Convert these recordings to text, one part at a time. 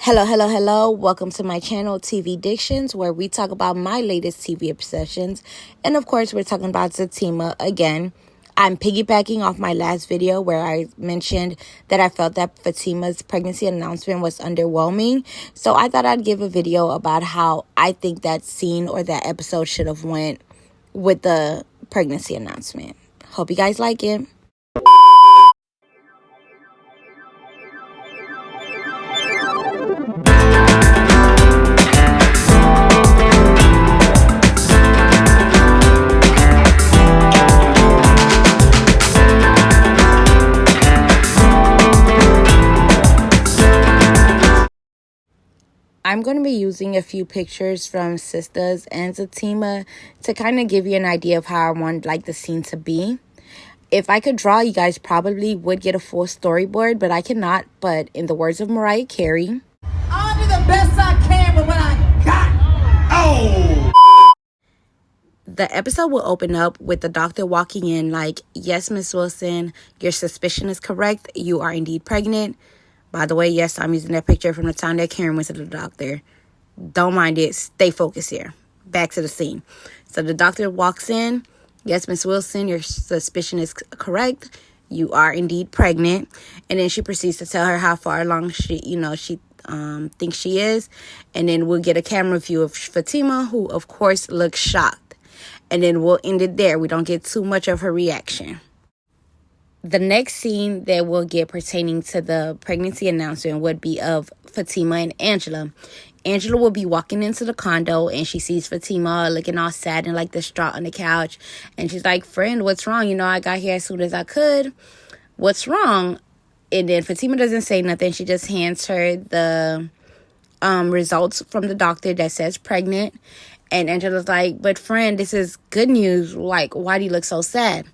Hello. Welcome to my channel, TV-DICTIONs, where we talk about my latest TV obsessions. And of course, we're talking about Zatima again. I'm piggybacking off my last video where I mentioned that I felt that Fatima's pregnancy announcement was underwhelming. So I thought I'd give a video about how I think that scene or that episode should have went with the pregnancy announcement. Hope you guys like it. I'm going to be using a few pictures from Sisters and Zatima to kind of give you an idea of how I want the scene to be. If I could draw, you guys probably would get a full storyboard, but I cannot. But in the words of Mariah Carey, I'll do the best I can with what I got. Oh! The episode will open up with the doctor walking in like, "Yes, Miss Wilson, your suspicion is correct. You are indeed pregnant." By the way, yes, I'm using that picture from the time that Karen went to the doctor. Don't mind it. Stay focused here. Back to the scene. So the doctor walks in. "Yes, Miss Wilson, your suspicion is correct. You are indeed pregnant." And then she proceeds to tell her how far along she thinks she is. And then we'll get a camera view of Fatima, who, of course, looks shocked. And then we'll end it there. We don't get too much of her reaction. The next scene that we'll get pertaining to the pregnancy announcement would be of Fatima and Angela. Angela will be walking into the condo and she sees Fatima looking all sad and distraught on the couch. And she's like, "Friend, what's wrong? I got here as soon as I could. What's wrong?" And then Fatima doesn't say nothing. She just hands her the results from the doctor that says pregnant. And Angela's like, "But friend, this is good news. Why do you look so sad?"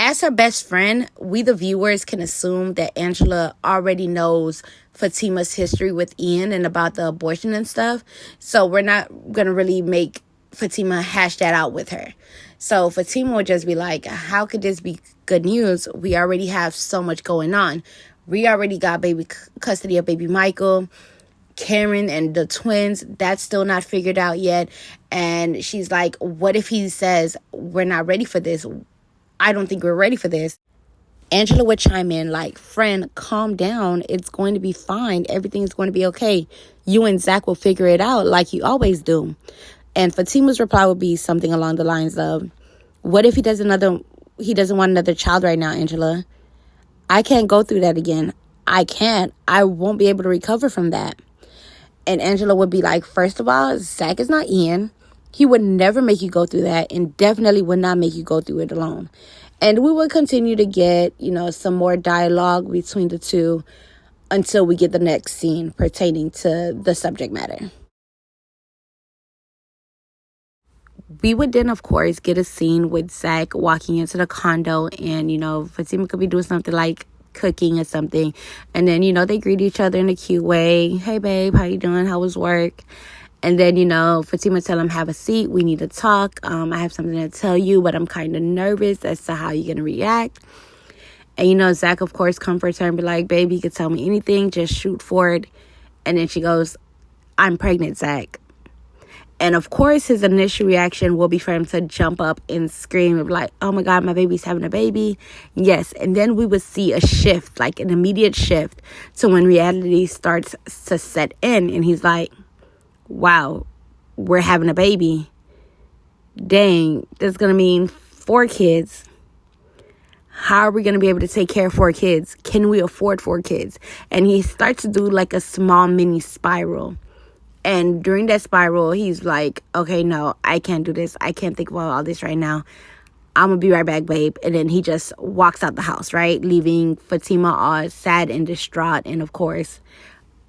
As her best friend, we the viewers can assume that Angela already knows Fatima's history with Ian and about the abortion and stuff. So we're not going to really make Fatima hash that out with her. So Fatima would just be like, "How could this be good news? We already have so much going on. We already got custody of baby Michael. Karen and the twins, that's still not figured out yet." And she's like, "What if he says we're not ready for this? I don't think we're ready for this." Angela would chime in like, "Friend, calm down. It's going to be fine. Everything's going to be okay. You and Zach will figure it out like you always do." And Fatima's reply would be something along the lines of, "What if he doesn't want another child right now, Angela? I can't go through that again. I can't. I won't be able to recover from that." And Angela would be like, "First of all, Zach is not Ian. He would never make you go through that and definitely would not make you go through it alone." And we will continue to get, some more dialogue between the two until we get the next scene pertaining to the subject matter. We would then, of course, get a scene with Zach walking into the condo and, Fatima could be doing something like cooking or something. And then, they greet each other in a cute way. "Hey, babe, how you doing? How was work?" And then, Fatima tell him, "Have a seat. We need to talk. I have something to tell you, but I'm kind of nervous as to how you're going to react." And, Zach, of course, comforts her and be like, "Baby, you can tell me anything. Just shoot for it." And then she goes, "I'm pregnant, Zach." And, of course, his initial reaction will be for him to jump up and scream and be like, "Oh, my God, my baby's having a baby." Yes. And then we would see a shift, like an immediate shift to when reality starts to set in. And he's like, "Wow, we're having a baby. Dang, that's going to mean 4 kids. How are we going to be able to take care of 4 kids? Can we afford 4 kids?" And he starts to do like a small mini spiral. And during that spiral, he's like, "Okay, no, I can't do this. I can't think about all this right now. I'm going to be right back, babe." And then he just walks out the house, right? Leaving Fatima all sad and distraught. And of course,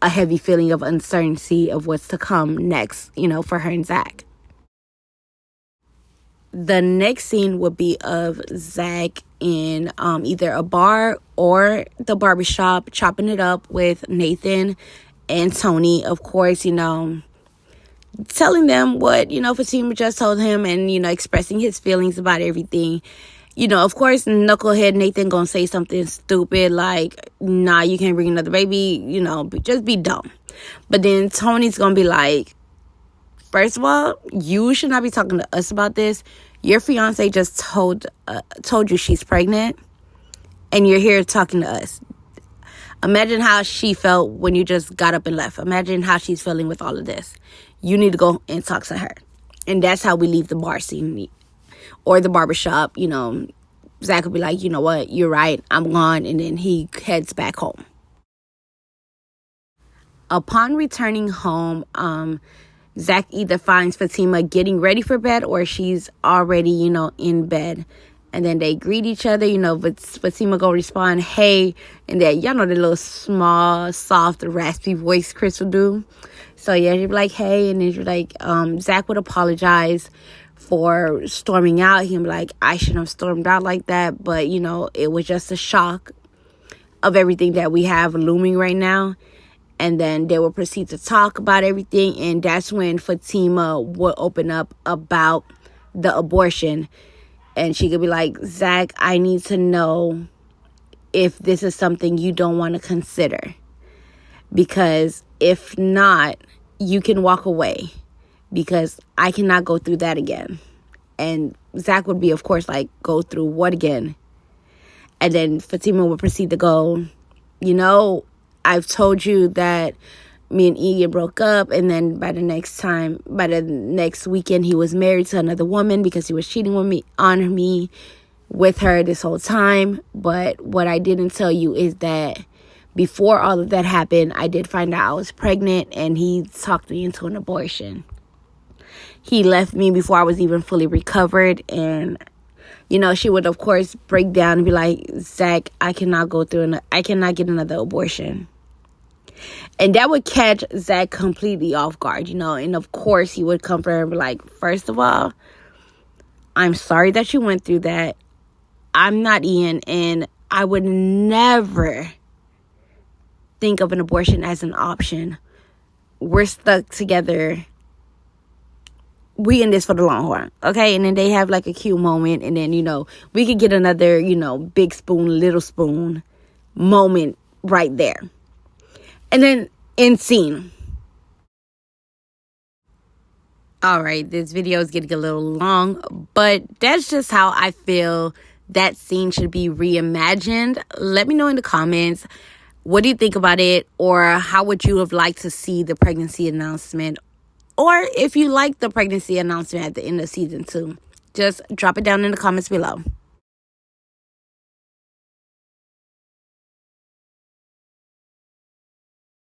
a heavy feeling of uncertainty of what's to come next, for her and Zach. The next scene would be of Zach in either a bar or the barbershop, chopping it up with Nathan and Tony, of course, telling them what, Fatima just told him and, expressing his feelings about everything. Of course, knucklehead Nathan gonna say something stupid like, "Nah, you can't bring another baby," just be dumb. But then Tony's going to be like, first of all, you should not be talking to us about this. Your fiance just told you she's pregnant, and you're here talking to us. Imagine how she felt when you just got up and left. Imagine how she's feeling with all of this. You need to go and talk to her. And that's how we leave the bar scene or the barbershop. You know, Zach will be like, you know what, you're right, I'm gone. And then he heads back home. Upon returning home, Zach either finds Fatima getting ready for bed or she's already, you know, in bed. And then they greet each other, you know, but Fatima go respond, hey, and that, y'all know the little small, soft, raspy voice Chris will do. So, yeah, she'd be like, hey, and then she'd be like, Zach would apologize for storming out. He'd be like, I shouldn't have stormed out like that, but, you know, it was just a shock of everything that we have looming right now. And then they will proceed to talk about everything, and that's when Fatima will open up about the abortion. And she could be like, Zach, I need to know if this is something you don't want to consider. Because if not, you can walk away. Because I cannot go through that again. And Zach would be, of course, like, go through what again? And then Fatima would proceed to go, you know, I've told you that me and Ian broke up, and then by the next weekend, he was married to another woman because he was cheating on me with her this whole time. But what I didn't tell you is that before all of that happened, I did find out I was pregnant, and he talked me into an abortion. He left me before I was even fully recovered, and you know, she would, of course, break down and be like, Zach, I cannot get another abortion. And that would catch Zach completely off guard, you know. And, of course, he would come for her and be like, first of all, I'm sorry that you went through that. I'm not Ian, and I would never think of an abortion as an option. We're stuck together. We in this for the long haul, okay? And then they have like a cute moment, and then, you know, we could get another, you know, big spoon, little spoon moment right there. And then end scene. All right, this video is getting a little long, but that's just how I feel that scene should be reimagined. Let me know in the comments, what do you think about it? Or how would you have liked to see the pregnancy announcement? Or if you like the pregnancy announcement at the end of season 2, just drop it down in the comments below.